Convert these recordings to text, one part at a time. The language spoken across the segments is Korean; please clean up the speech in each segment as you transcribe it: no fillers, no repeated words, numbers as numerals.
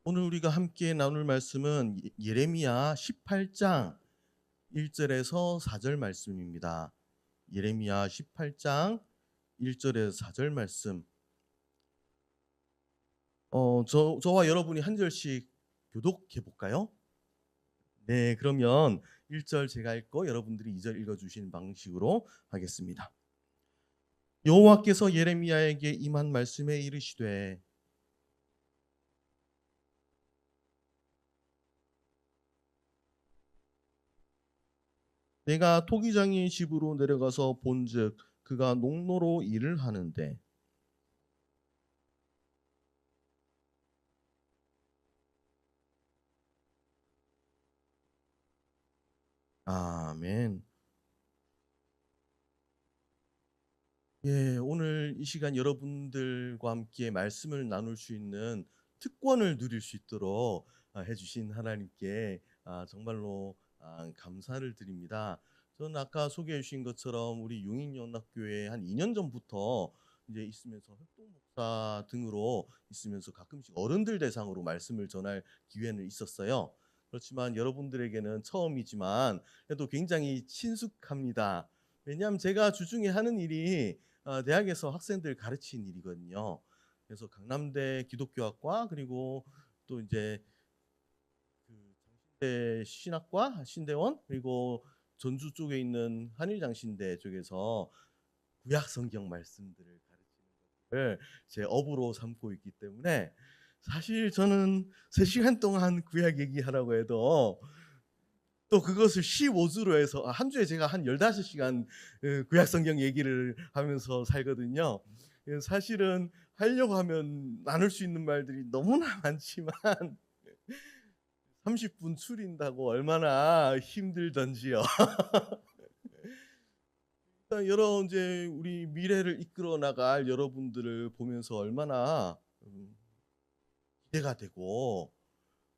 오늘 우리가 함께 나눌 말씀은 예레미야 18장 1절에서 4절 말씀입니다. 예레미야 18장 1절에서 4절 말씀. 저와 여러분이 한 절씩 교독해 볼까요? 네, 그러면 1절 제가 읽고 여러분들이 2절 읽어 주시는 방식으로 하겠습니다. 여호와께서 예레미야에게 임한 말씀에 이르시되 내가 토기장의 집으로 내려가서 본즉 그가 농로로 일을 하는데 아멘. 예, 오늘 이 시간 여러분들과 함께 말씀을 나눌 수 있는 특권을 누릴 수 있도록 해주신 하나님께 정말로 감사를 드립니다. 저는 아까 소개해 주신 것처럼 우리 용인연합교회 한 2년 전부터 이제 있으면서 협동목사 등으로 있으면서 가끔씩 어른들 대상으로 말씀을 전할 기회는 있었어요. 그렇지만 여러분들에게는 처음이지만 그래도 굉장히 친숙합니다. 왜냐하면 제가 주중에 하는 일이 대학에서 학생들 가르치는 일이거든요. 그래서 강남대 기독교학과 그리고 또 이제 그 장신대 신학과 신대원 그리고 전주 쪽에 있는 한일장신대 쪽에서 구약 성경 말씀들을 가르치는 것을 제 업으로 삼고 있기 때문에 사실 저는 3시간 동안 구약 얘기하라고 해도 또 그것을 15주로 해서 한 주에 제가 한 15시간 구약 성경 얘기를 하면서 살거든요. 사실은 하려고 하면 나눌 수 있는 말들이 너무나 많지만 30분 추린다고 얼마나 힘들던지요. 일단 여러 이제 우리 미래를 이끌어 나갈 여러분들을 보면서 얼마나 기대가 되고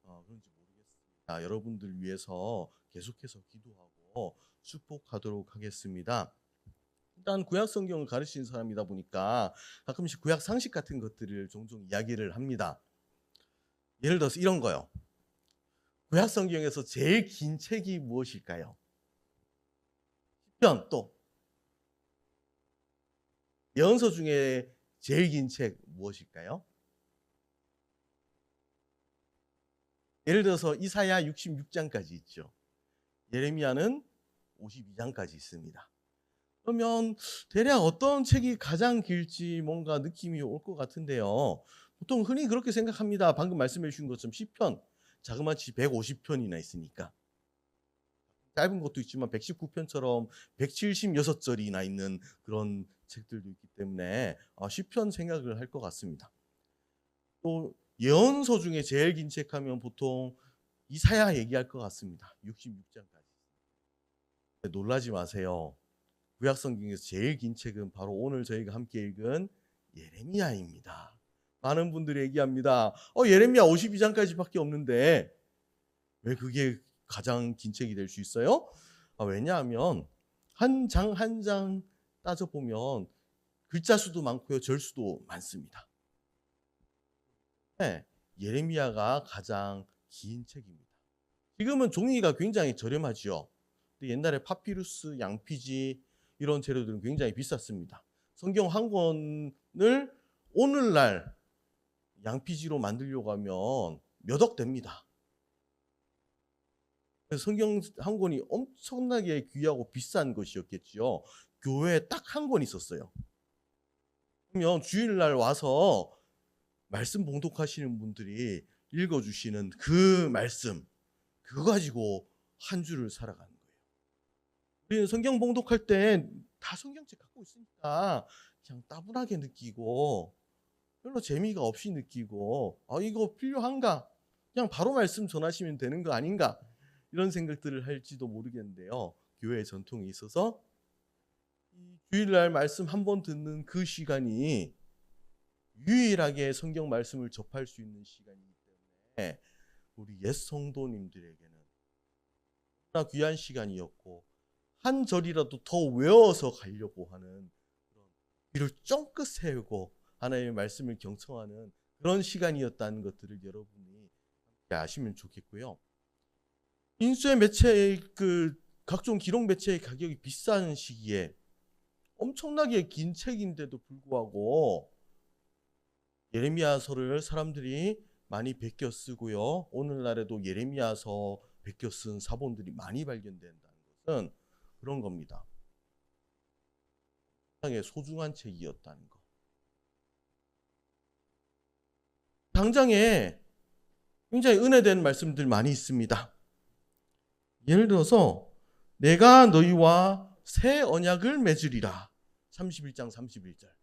그런지 모르겠습니다. 여러분들 위해서 계속해서 기도하고 축복하도록 하겠습니다. 일단 구약 성경을 가르치는 사람이다 보니까 가끔씩 구약 상식 같은 것들을 종종 이야기를 합니다. 예를 들어서 이런 거요. 구약 성경에서 제일 긴 책이 무엇일까요? 시편. 또 예언서 중에 제일 긴 책 무엇일까요? 예를 들어서 이사야 66장까지 있죠. 예레미야는 52장까지 있습니다. 그러면 대략 어떤 책이 가장 길지 뭔가 느낌이 올 것 같은데요. 보통 흔히 그렇게 생각합니다. 방금 말씀해 주신 것처럼 시편 자그마치 150편이나 있으니까. 짧은 것도 있지만 119편처럼 176절이나 있는 그런 책들도 있기 때문에 시편 생각을 할 것 같습니다. 또 예언서 중에 제일 긴 책 하면 보통 이사야 얘기할 것 같습니다. 66장까지. 놀라지 마세요. 구약 성경에서 제일 긴 책은 바로 오늘 저희가 함께 읽은 예레미야입니다. 많은 분들이 얘기합니다. 예레미야 52장까지밖에 없는데 왜 그게 가장 긴 책이 될 수 있어요? 왜냐하면 한 장 한 장 따져 보면 글자 수도 많고요, 절 수도 많습니다. 네, 예레미야가 가장 긴 책입니다. 지금은 종이가 굉장히 저렴하지요. 옛날에 파피루스, 양피지 이런 재료들은 굉장히 비쌌습니다. 성경 한 권을 오늘날 양피지로 만들려고 하면 몇 억 됩니다. 그래서 성경 한 권이 엄청나게 귀하고 비싼 것이었겠지요. 교회에 딱 한 권 있었어요. 그러면 주일날 와서 말씀 봉독하시는 분들이 읽어주시는 그 말씀, 그거 가지고 한 주를 살아가는 거예요. 우리는 성경 봉독할 때 다 성경책 갖고 있으니까 그냥 따분하게 느끼고 별로 재미가 없이 느끼고 이거 필요한가? 그냥 바로 말씀 전하시면 되는 거 아닌가? 이런 생각들을 할지도 모르겠는데요. 교회의 전통에 있어서 주일날 말씀 한 번 듣는 그 시간이 유일하게 성경 말씀을 접할 수 있는 시간이기 때문에 우리 옛 성도님들에게는 너무나 귀한 시간이었고 한 절이라도 더 외워서 가려고 하는 그런 귀를 쫑긋 세우고 하나님의 말씀을 경청하는 그런 시간이었다는 것들을 여러분이 아시면 좋겠고요. 인쇄 매체의 각종 기록 매체의 가격이 비싼 시기에 엄청나게 긴 책인데도 불구하고 예레미야서를 사람들이 많이 베껴 쓰고요. 오늘날에도 예레미야서 베껴 쓴 사본들이 많이 발견된다는 것은 그런 겁니다. 굉장히 소중한 책이었다는 거. 당장에 굉장히 은혜된 말씀들 많이 있습니다. 예를 들어서 내가 너희와 새 언약을 맺으리라. 31장 31절.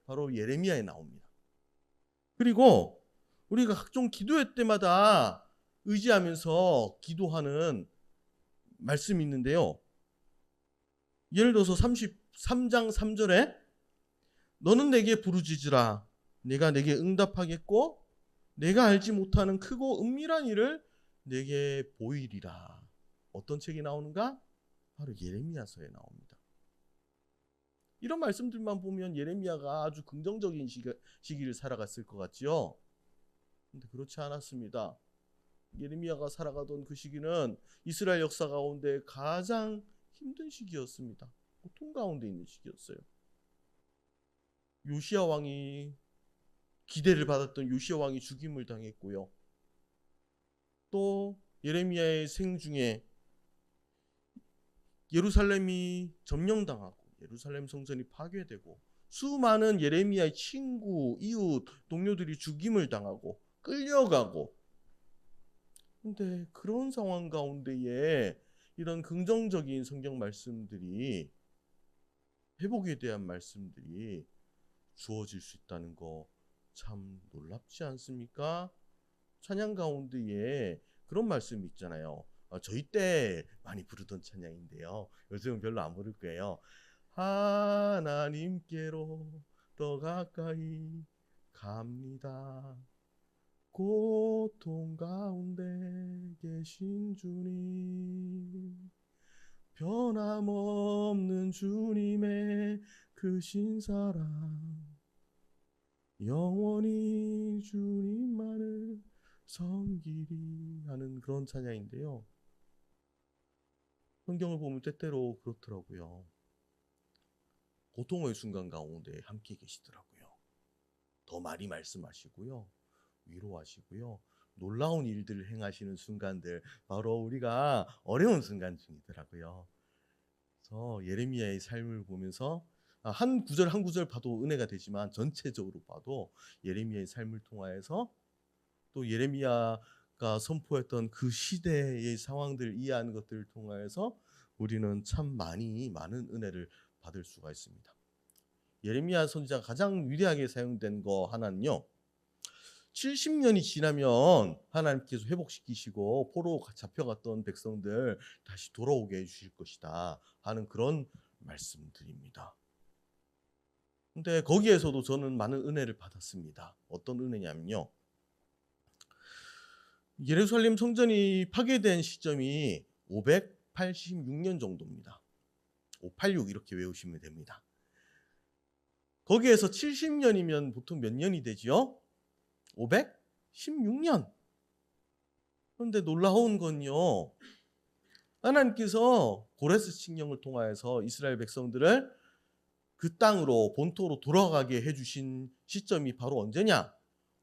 바로 예레미야에 나옵니다. 그리고 우리가 각종 기도회 때마다 의지하면서 기도하는 말씀이 있는데요. 예를 들어서 33장 3절에 너는 내게 부르짖으라. 내가 내게 응답하겠고 내가 알지 못하는 크고 은밀한 일을 내게 보이리라. 어떤 책이 나오는가? 바로 예레미야서에 나옵니다. 이런 말씀들만 보면 예레미야가 아주 긍정적인 시기를 살아갔을 것 같지요. 근데 그렇지 않았습니다. 예레미야가 살아가던 그 시기는 이스라엘 역사 가운데 가장 힘든 시기였습니다. 고통 가운데 있는 시기였어요. 요시야 왕이 기대를 받았던 요시야 왕이 죽임을 당했고요. 또 예레미야의 생 중에 예루살렘이 점령당하고 예루살렘 성전이 파괴되고 수많은 예레미야의 친구, 이웃, 동료들이 죽임을 당하고 끌려가고, 근데 그런 상황 가운데에 이런 긍정적인 성경 말씀들이, 회복에 대한 말씀들이 주어질 수 있다는 거 참 놀랍지 않습니까? 찬양 가운데에 그런 말씀이 있잖아요. 저희 때 많이 부르던 찬양인데요. 요즘은 별로 안 부를 거예요. 하나님께로 더 가까이 갑니다. 고통 가운데 계신 주님, 변함없는 주님의 크신 사랑, 영원히 주님만을 섬기리 하는 그런 찬양인데요. 성경을 보면 때때로 그렇더라고요. 고통의 순간 가운데 함께 계시더라고요. 더 많이 말씀하시고요. 위로하시고요. 놀라운 일들을 행하시는 순간들, 바로 우리가 어려운 순간 중이더라고요. 그래서 예레미야의 삶을 보면서 한 구절 한 구절 봐도 은혜가 되지만 전체적으로 봐도 예레미야의 삶을 통하여서 또 예레미야가 선포했던 그 시대의 상황들을 이해하는 것들을 통하여서 우리는 참 많은 은혜를 받을 수가 있습니다. 예레미야 선지자가 가장 위대하게 사용된 거 하나는요, 70년이 지나면 하나님께서 회복시키시고 포로 잡혀갔던 백성들 다시 돌아오게 해주실 것이다 하는 그런 말씀드립니다. 근데 거기에서도 저는 많은 은혜를 받았습니다. 어떤 은혜냐면요, 예루살렘 성전이 파괴된 시점이 586년 정도입니다. 586 이렇게 외우시면 됩니다. 거기에서 70년이면 보통 몇 년이 되지요? 516년. 그런데 놀라운 건요, 하나님께서 고레스 칙령을 통하여서 이스라엘 백성들을 그 땅으로 본토로 돌아가게 해주신 시점이 바로 언제냐?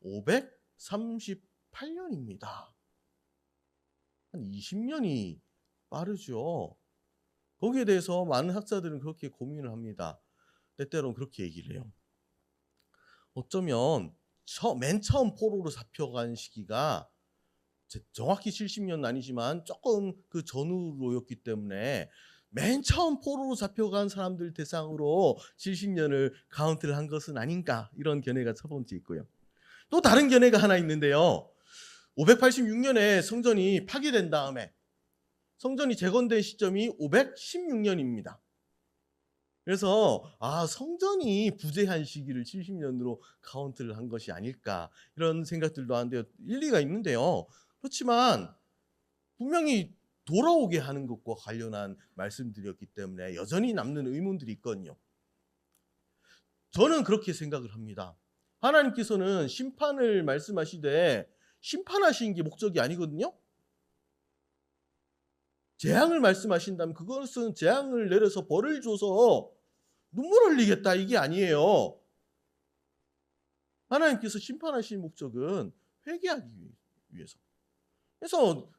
538년입니다. 한 20년이 빠르죠. 거기에 대해서 많은 학자들은 그렇게 고민을 합니다. 때때로는 그렇게 얘기를 해요. 어쩌면 맨 처음 포로로 잡혀간 시기가 정확히 70년은 아니지만 조금 그 전후로였기 때문에 맨 처음 포로로 잡혀간 사람들 대상으로 70년을 카운트를 한 것은 아닌가, 이런 견해가 첫 번째 있고요. 또 다른 견해가 하나 있는데요, 586년에 성전이 파괴된 다음에 성전이 재건된 시점이 516년입니다. 그래서 성전이 부재한 시기를 70년으로 카운트를 한 것이 아닐까, 이런 생각들도 하는데요. 일리가 있는데요. 그렇지만 분명히 돌아오게 하는 것과 관련한 말씀들이었기 때문에 여전히 남는 의문들이 있거든요. 저는 그렇게 생각을 합니다. 하나님께서는 심판을 말씀하시되 심판하시는 게 목적이 아니거든요. 재앙을 말씀하신다면 그것은 재앙을 내려서 벌을 줘서 눈물 흘리겠다 이게 아니에요. 하나님께서 심판하신 목적은 회개하기 위해서. 그래서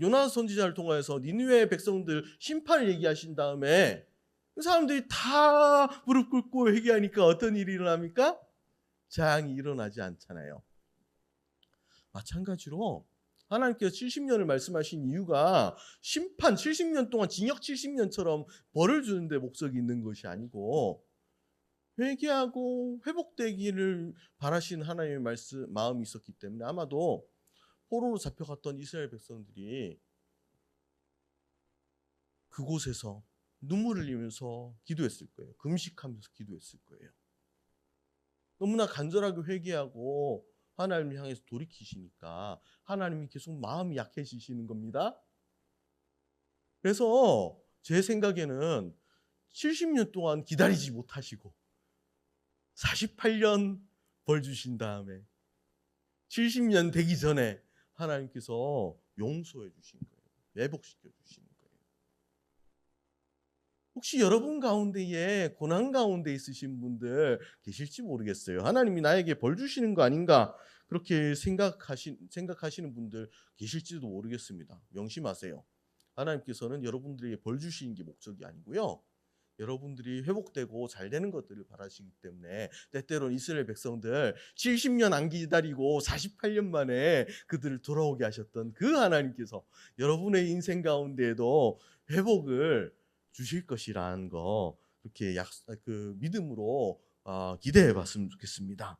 요나 선지자를 통해서 니느웨 백성들 심판을 얘기하신 다음에 그 사람들이 다 무릎 꿇고 회개하니까 어떤 일이 일어납니까? 재앙이 일어나지 않잖아요. 마찬가지로 하나님께서 70년을 말씀하신 이유가 심판 70년 동안 징역 70년처럼 벌을 주는데 목적이 있는 것이 아니고 회개하고 회복되기를 바라시는 하나님의 마음이 있었기 때문에 아마도 포로로 잡혀갔던 이스라엘 백성들이 그곳에서 눈물을 흘리면서 기도했을 거예요. 금식하면서 기도했을 거예요. 너무나 간절하게 회개하고 하나님을 향해서 돌이키시니까 하나님이 계속 마음이 약해지시는 겁니다. 그래서 제 생각에는 70년 동안 기다리지 못하시고 48년 벌 주신 다음에 70년 되기 전에 하나님께서 용서해 주신 거예요. 회복시켜 주시는 거예요. 혹시 여러분 가운데에 고난 가운데 있으신 분들 계실지 모르겠어요. 하나님이 나에게 벌 주시는 거 아닌가 그렇게 생각하시는 분들 계실지도 모르겠습니다. 명심하세요. 하나님께서는 여러분들에게 벌 주시는 게 목적이 아니고요. 여러분들이 회복되고 잘 되는 것들을 바라시기 때문에 때때로는 이스라엘 백성들 70년 안 기다리고 48년 만에 그들을 돌아오게 하셨던 그 하나님께서 여러분의 인생 가운데에도 회복을 주실 것이라는 거 그렇게 믿음으로 기대해 봤으면 좋겠습니다.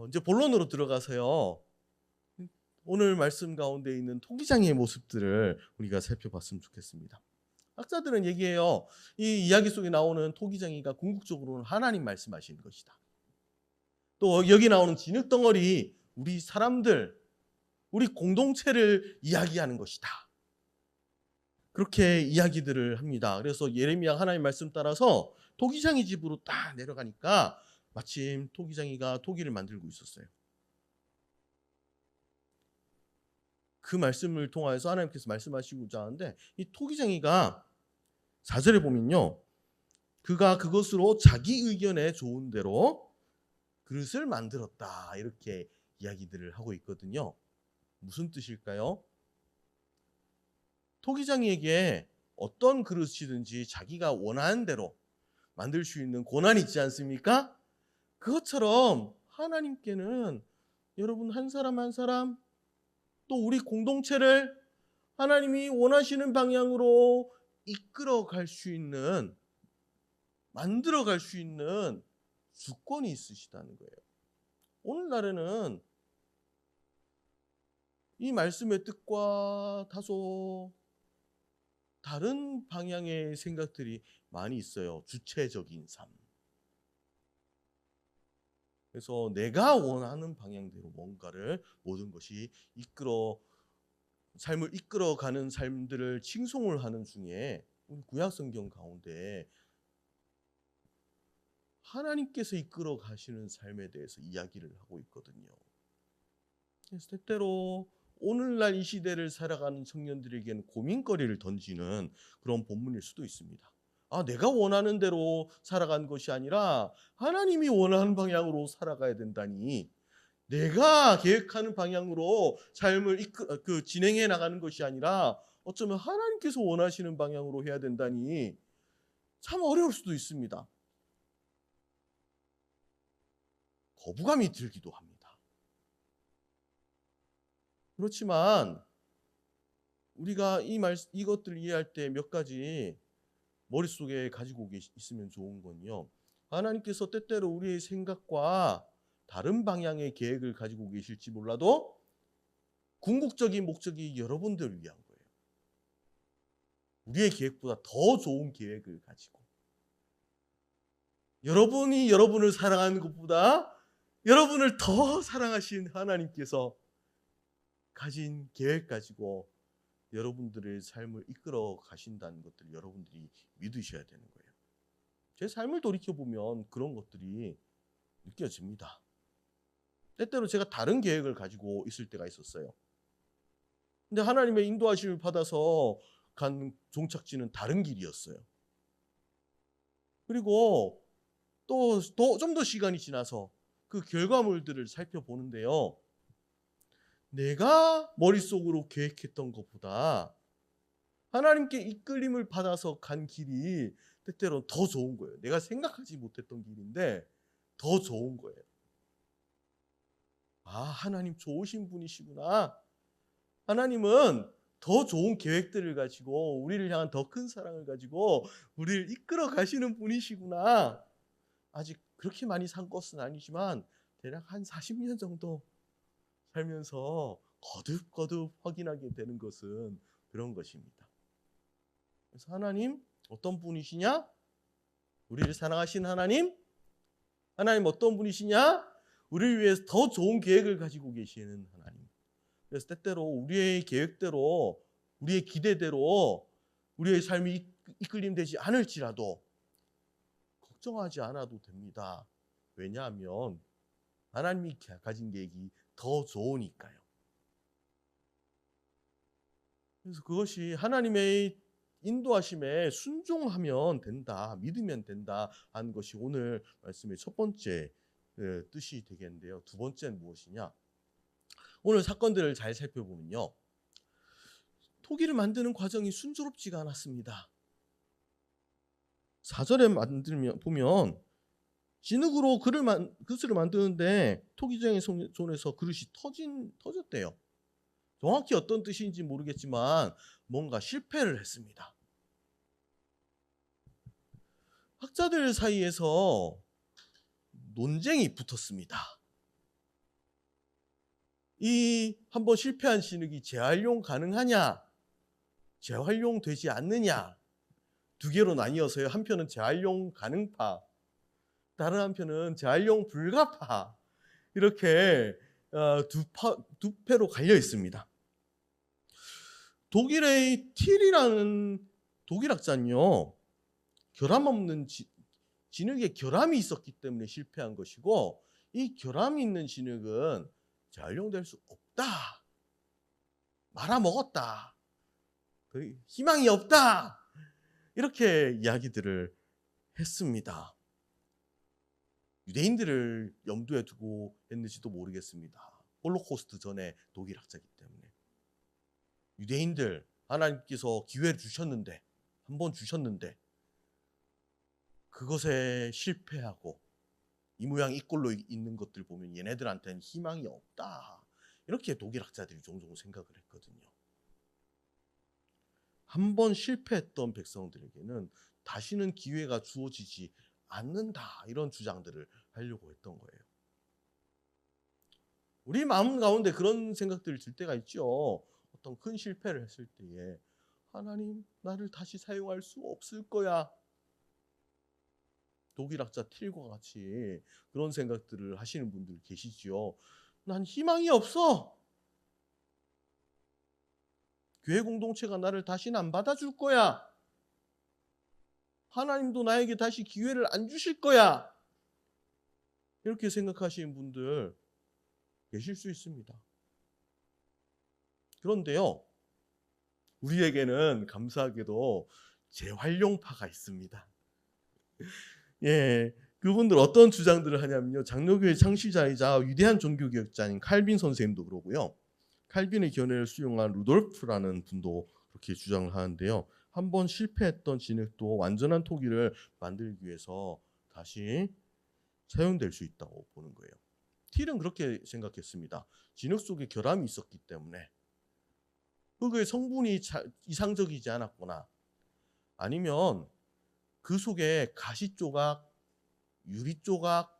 이제 본론으로 들어가서요. 오늘 말씀 가운데 있는 토기장의 모습들을 우리가 살펴봤으면 좋겠습니다. 학자들은 얘기해요. 이 이야기 속에 나오는 토기장이가 궁극적으로는 하나님 말씀하시는 것이다. 또 여기 나오는 진흙덩어리 우리 사람들, 우리 공동체를 이야기하는 것이다. 그렇게 이야기들을 합니다. 그래서 예레미야 하나님 말씀 따라서 토기장이 집으로 딱 내려가니까 마침 토기장이가 토기를 만들고 있었어요. 그 말씀을 통하여서 하나님께서 말씀하시고자 하는데 이 토기장이가 4절에 보면요. 그가 그것으로 자기 의견에 좋은 대로 그릇을 만들었다. 이렇게 이야기들을 하고 있거든요. 무슨 뜻일까요? 토기장이에게 어떤 그릇이든지 자기가 원하는 대로 만들 수 있는 권한이 있지 않습니까? 그것처럼 하나님께는 여러분 한 사람 한 사람 또 우리 공동체를 하나님이 원하시는 방향으로 이끌어 갈 수 있는 만들어 갈 수 있는 주권이 있으시다는 거예요. 오늘날에는 이 말씀의 뜻과 다소 다른 방향의 생각들이 많이 있어요. 주체적인 삶. 그래서 내가 원하는 방향대로 뭔가를 모든 것이 삶을 이끌어가는 삶들을 칭송을 하는 중에 구약 성경 가운데 하나님께서 이끌어 가시는 삶에 대해서 이야기를 하고 있거든요. 그래서 때때로 오늘날 이 시대를 살아가는 청년들에게는 고민거리를 던지는 그런 본문일 수도 있습니다. 내가 원하는 대로 살아간 것이 아니라 하나님이 원하는 방향으로 살아가야 된다니 내가 계획하는 방향으로 삶을 진행해 나가는 것이 아니라 어쩌면 하나님께서 원하시는 방향으로 해야 된다니 참 어려울 수도 있습니다. 거부감이 들기도 합니다. 그렇지만 우리가 이것들을 이해할 때 몇 가지 머릿속에 가지고 있으면 좋은 건요. 하나님께서 때때로 우리의 생각과 다른 방향의 계획을 가지고 계실지 몰라도 궁극적인 목적이 여러분들을 위한 거예요. 우리의 계획보다 더 좋은 계획을 가지고 여러분이 여러분을 사랑하는 것보다 여러분을 더 사랑하신 하나님께서 가진 계획 가지고 여러분들의 삶을 이끌어 가신다는 것들을 여러분들이 믿으셔야 되는 거예요. 제 삶을 돌이켜보면 그런 것들이 느껴집니다. 때때로 제가 다른 계획을 가지고 있을 때가 있었어요. 근데 하나님의 인도하심을 받아서 간 종착지는 다른 길이었어요. 그리고 또 좀 더 시간이 지나서 그 결과물들을 살펴보는데요. 내가 머릿속으로 계획했던 것보다 하나님께 이끌림을 받아서 간 길이 때때로 더 좋은 거예요. 내가 생각하지 못했던 길인데 더 좋은 거예요. 아, 하나님 좋으신 분이시구나. 하나님은 더 좋은 계획들을 가지고 우리를 향한 더 큰 사랑을 가지고 우리를 이끌어 가시는 분이시구나. 아직 그렇게 많이 산 것은 아니지만 대략 한 40년 정도 살면서 거듭거듭 확인하게 되는 것은 그런 것입니다. 그래서 하나님 어떤 분이시냐? 우리를 사랑하신 하나님? 하나님 어떤 분이시냐? 우리를 위해서 더 좋은 계획을 가지고 계시는 하나님. 그래서 때때로 우리의 계획대로, 우리의 기대대로 우리의 삶이 이끌림되지 않을지라도 걱정하지 않아도 됩니다. 왜냐하면 하나님이 가진 계획이 더 좋으니까요. 그래서 그것이 하나님의 인도하심에 순종하면 된다, 믿으면 된다 하는 것이 오늘 말씀의 첫 번째 뜻이 되겠는데요. 두 번째는 무엇이냐? 오늘 사건들을 잘 살펴보면요. 토기를 만드는 과정이 순조롭지가 않았습니다. 4절에 보면 진흙으로 그릇을 만드는데 토기장의 손에서 그릇이 터졌대요. 정확히 어떤 뜻인지 모르겠지만 뭔가 실패를 했습니다. 학자들 사이에서 논쟁이 붙었습니다. 이 한번 실패한 진흙이 재활용 가능하냐, 재활용되지 않느냐, 두 개로 나뉘어서요. 한편은 재활용 가능파, 다른 한편은 재활용 불가파, 이렇게 두 패로 갈려 있습니다. 독일의 틸이라는 독일 학자는요, 결함 없는 진흙에 결함이 있었기 때문에 실패한 것이고, 이 결함이 있는 진흙은 재활용될 수 없다, 말아먹었다, 희망이 없다, 이렇게 이야기들을 했습니다. 유대인들을 염두에 두고 했는지도 모르겠습니다. 홀로코스트 전에 독일 학자이기 때문에. 유대인들 하나님께서 기회를 주셨는데, 한 번 주셨는데 그것에 실패하고 이 모양 이 꼴로 있는 것들 보면 얘네들한테는 희망이 없다, 이렇게 독일 학자들이 종종 생각을 했거든요. 한 번 실패했던 백성들에게는 다시는 기회가 주어지지 않는다, 이런 주장들을 하려고 했던 거예요. 우리 마음 가운데 그런 생각들을 들 때가 있죠. 어떤 큰 실패를 했을 때에 하나님 나를 다시 사용할 수 없을 거야. 독일 학자 틸과 같이 그런 생각들을 하시는 분들 계시지요. 난 희망이 없어. 교회 공동체가 나를 다시는 안 받아줄 거야. 하나님도 나에게 다시 기회를 안 주실 거야. 이렇게 생각하시는 분들 계실 수 있습니다. 그런데요, 우리에게는 감사하게도 재활용파가 있습니다. 예, 그분들 어떤 주장들을 하냐면요, 장로교회 창시자이자 위대한 종교개혁자인 칼빈 선생님도 그러고요, 칼빈의 견해를 수용한 루돌프라는 분도 그렇게 주장을 하는데요. 한번 실패했던 진흙도 완전한 토기를 만들기 위해서 다시 사용될 수 있다고 보는 거예요. 틸은 그렇게 생각했습니다. 진흙 속에 결함이 있었기 때문에, 흙의 성분이 이상적이지 않았거나, 아니면 그 속에 가시 조각, 유리 조각,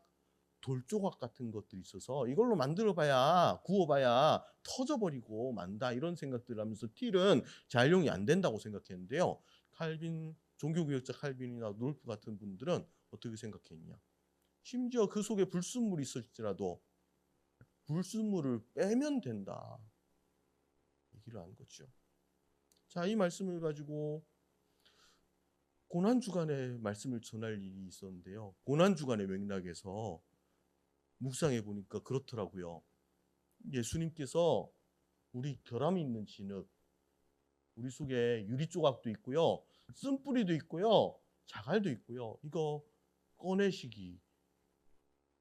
돌 조각 같은 것들이 있어서 이걸로 만들어봐야, 구워봐야 터져버리고 만다, 이런 생각들을 하면서 틸은 재활용이 안 된다고 생각했는데요. 칼빈, 종교개혁자 칼빈이나 놀프 같은 분들은 어떻게 생각했냐? 심지어 그 속에 불순물이 있을지라도 불순물을 빼면 된다, 얘기를 한 거죠. 자, 이 말씀을 가지고 고난주간에 말씀을 전할 일이 있었는데요. 고난주간의 맥락에서 묵상해 보니까 그렇더라고요. 예수님께서 우리 결함이 있는 진흙, 우리 속에 유리 조각도 있고요, 쓴뿌리도 있고요, 자갈도 있고요. 이거 꺼내시기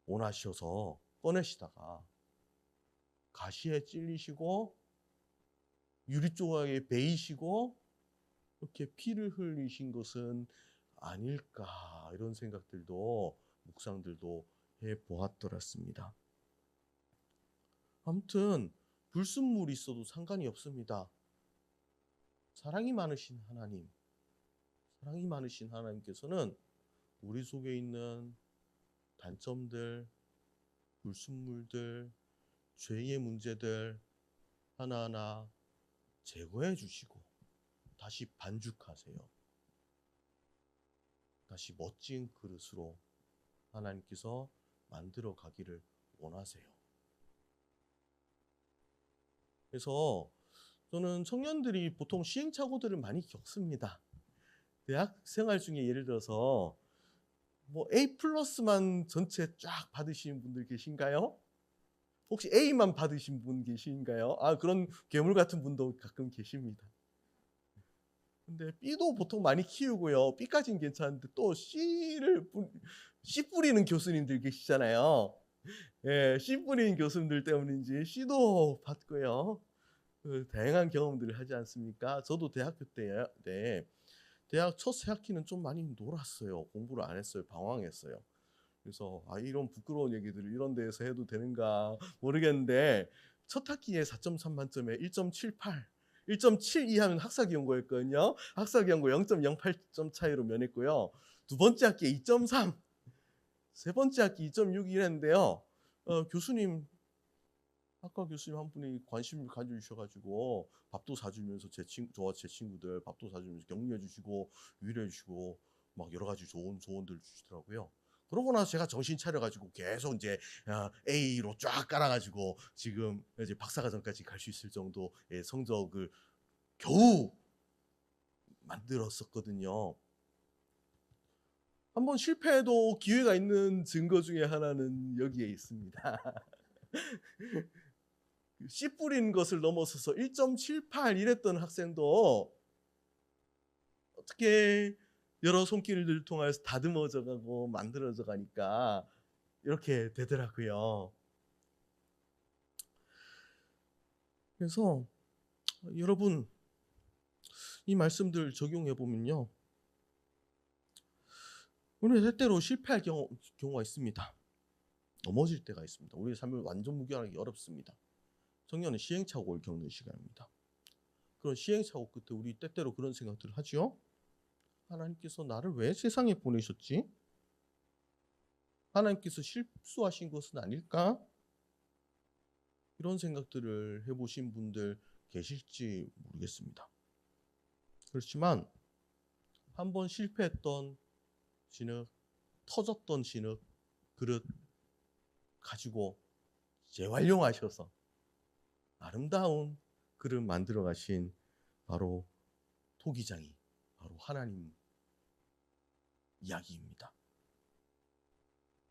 원하셔서 꺼내시다가 가시에 찔리시고 유리 조각에 베이시고 이렇게 피를 흘리신 것은 아닐까, 이런 생각들도 묵상들도 해 보았더랬습니다. 아무튼 불순물이 있어도 상관이 없습니다. 사랑이 많으신 하나님, 사랑이 많으신 하나님께서는 우리 속에 있는 단점들, 불순물들, 죄의 문제들 하나하나 제거해 주시고 다시 반죽하세요. 다시 멋진 그릇으로 하나님께서 만들어 가기를 원하세요. 그래서 저는 청년들이 보통 시행착오들을 많이 겪습니다. 대학 생활 중에 예를 들어서 뭐 A 플러스만 전체 쫙 받으시는 분들 계신가요? 혹시 A만 받으신 분 계신가요? 그런 괴물 같은 분도 가끔 계십니다. 근데 B도 보통 많이 키우고요. B까지는 괜찮은데 또 C 뿌리는 교수님들 계시잖아요. 예, C 뿌리는 교수님들 때문인지 C도 받고요. 다양한 경험들을 하지 않습니까? 저도 대학교 때, 대학 첫 새학기는 좀 많이 놀았어요. 공부를 안 했어요. 방황했어요. 그래서 이런 부끄러운 얘기들을 이런 데에서 해도 되는가 모르겠는데, 첫 학기에 4.3 만점에 1.78, 1.72 하면 학사기용고였거든요. 학사기용고 0.08점 차이로 면했고요. 두 번째 학기에 2.3, 세 번째 학기 2.6 이랬는데요. 교수님, 학과 교수님 한 분이 관심을 가져주셔가지고 밥도 사주면서 저와 제 친구들 밥도 사주면서 격려해주시고 위로해주시고 막 여러 가지 좋은 조언들 주시더라고요. 그러고 나서 제가 정신 차려가지고 계속 이제 A로 쫙 깔아가지고 지금 이제 박사과정까지 갈 수 있을 정도의 성적을 겨우 만들었었거든요. 한번 실패해도 기회가 있는 증거 중에 하나는 여기에 있습니다. 씨 뿌린 것을 넘어서서 1.78 이랬던 학생도 어떻게 여러 손길을 통해서 다듬어져 가고 만들어져 가니까 이렇게 되더라고요. 그래서 여러분, 이 말씀들 적용해 보면요, 우리 때때로 실패할 경우가 있습니다. 넘어질 때가 있습니다. 우리의 삶을 완전 무결하기 어렵습니다. 청년은 시행착오를 겪는 시간입니다. 그런 시행착오 끝에 우리 때때로 그런 생각들을 하죠. 하나님께서 나를 왜 세상에 보내셨지? 하나님께서 실수하신 것은 아닐까? 이런 생각들을 해보신 분들 계실지 모르겠습니다. 그렇지만 한번 실패했던 진흙, 터졌던 진흙, 그릇 가지고 재활용하셔서 아름다운 그릇 만들어 가신 바로 토기장이 바로 하나님 이야기입니다.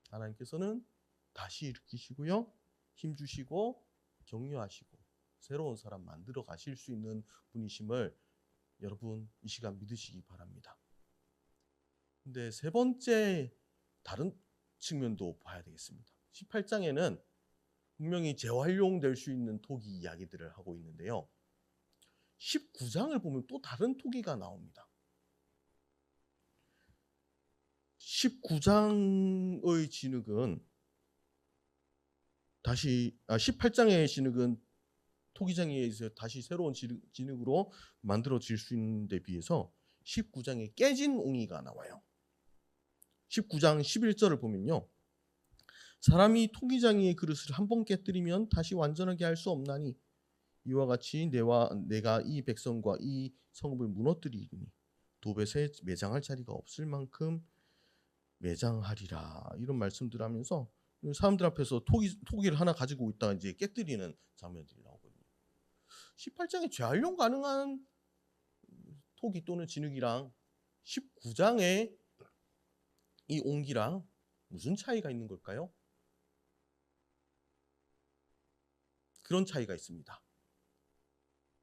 하나님께서는 다시 일으키시고요, 힘주시고 격려하시고 새로운 사람 만들어 가실 수 있는 분이심을 여러분 이 시간 믿으시기 바랍니다. 근데 세 번째 다른 측면도 봐야 되겠습니다. 18장에는 분명히 재활용될 수 있는 토기 이야기들을 하고 있는데요. 19장을 보면 또 다른 토기가 나옵니다. 19장의 진흙은 18장의 진흙은 토기장에 의해서 다시 새로운 진흙으로 만들어질 수 있는 데 비해서 19장에 깨진 옹이가 나와요. 19장 11절을 보면요, 사람이 토기장이의 그릇을 한 번 깨뜨리면 다시 완전하게 할 수 없나니 이와 같이 내가 이 백성과 이 성읍을 무너뜨리리니 도벳에 매장할 자리가 없을 만큼 매장하리라, 이런 말씀들 하면서 사람들 앞에서 토기를 하나 가지고 있다가 이제 깨뜨리는 장면들이 나오거든요. 18장에 재활용 가능한 토기 또는 진흙이랑 19장의 이 옹기랑 무슨 차이가 있는 걸까요? 그런 차이가 있습니다.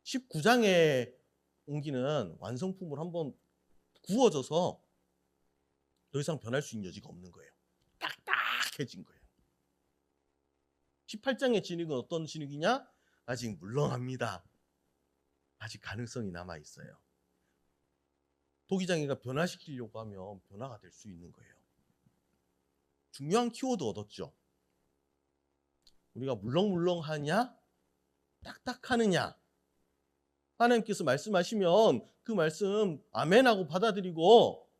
19장에 옮기는 완성품을 한번 구워져서 더 이상 변할 수 있는 여지가 없는 거예요. 딱딱해진 거예요. 18장의 진흙은 어떤 진흙이냐? 아직 물렁합니다. 아직 가능성이 남아 있어요. 도기장이가 변화시키려고 하면 변화가 될 수 있는 거예요. 중요한 키워드 얻었죠. 우리가 물렁물렁하냐? 딱딱하느냐? 하나님께서 말씀하시면 그 말씀 아멘하고 받아들이고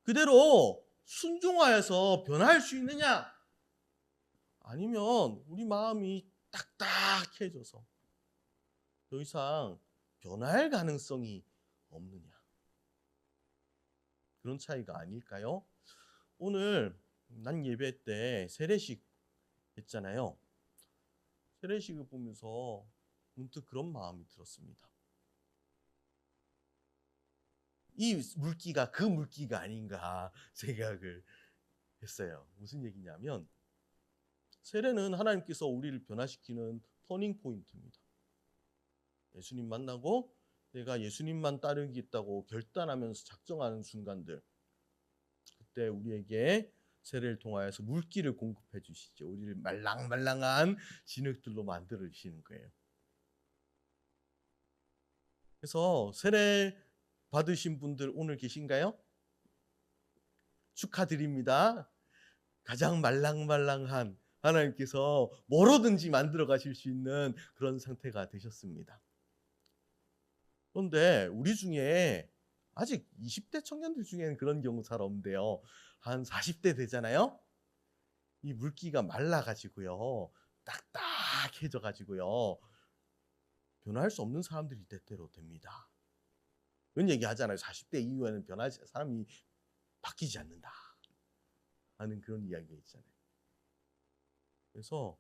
그대로 순종하여서 변화할 수 있느냐? 아니면 우리 마음이 딱딱해져서 더 이상 변화할 가능성이 없느냐? 그런 차이가 아닐까요? 오늘 난 예배 때 세례식 했잖아요. 세례식을 보면서 문득 그런 마음이 들었습니다. 이 물기가 그 물기가 아닌가 생각을 했어요. 무슨 얘기냐면 세례는 하나님께서 우리를 변화시키는 터닝 포인트입니다. 예수님 만나고 내가 예수님만 따르겠다고 결단하면서 작정하는 순간들, 그때 우리에게 세례를 통하여서 물기를 공급해 주시죠. 우리를 말랑말랑한 진흙들로 만들어 주시는 거예요. 그래서 세례 받으신 분들 오늘 계신가요? 축하드립니다. 가장 말랑말랑한 하나님께서 뭐로든지 만들어 가실 수 있는 그런 상태가 되셨습니다. 그런데 우리 중에 아직 20대 청년들 중에는 그런 경우 잘 없는데요. 한 40대 되잖아요. 이 물기가 말라가지고요. 딱딱해져가지고요. 변화할 수 없는 사람들이 때때로 됩니다. 그런 얘기 하잖아요. 40대 이후에는 사람이 바뀌지 않는다 하는 그런 이야기가 있잖아요. 그래서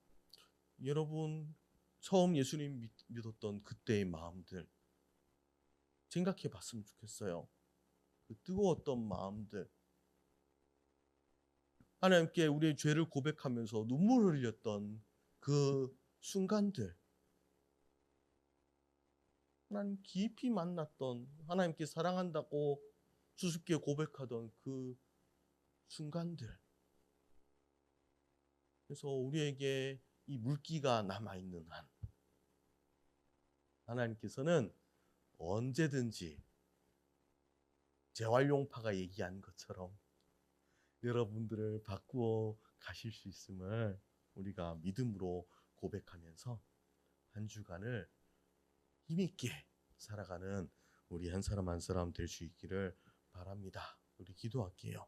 여러분 처음 예수님 믿었던 그때의 마음들 생각해 봤으면 좋겠어요. 그 뜨거웠던 마음들, 하나님께 우리의 죄를 고백하면서 눈물을 흘렸던 그 순간들, 하나님 깊이 만났던, 하나님께 사랑한다고 수줍게 고백하던 그 순간들. 그래서 우리에게 이 물기가 남아있는 한 하나님께서는 언제든지 재활용파가 얘기한 것처럼 여러분들을 바꾸어 가실 수 있음을 우리가 믿음으로 고백하면서 한 주간을 힘있게 살아가는 우리 한 사람 한 사람 될 수 있기를 바랍니다. 우리 기도할게요.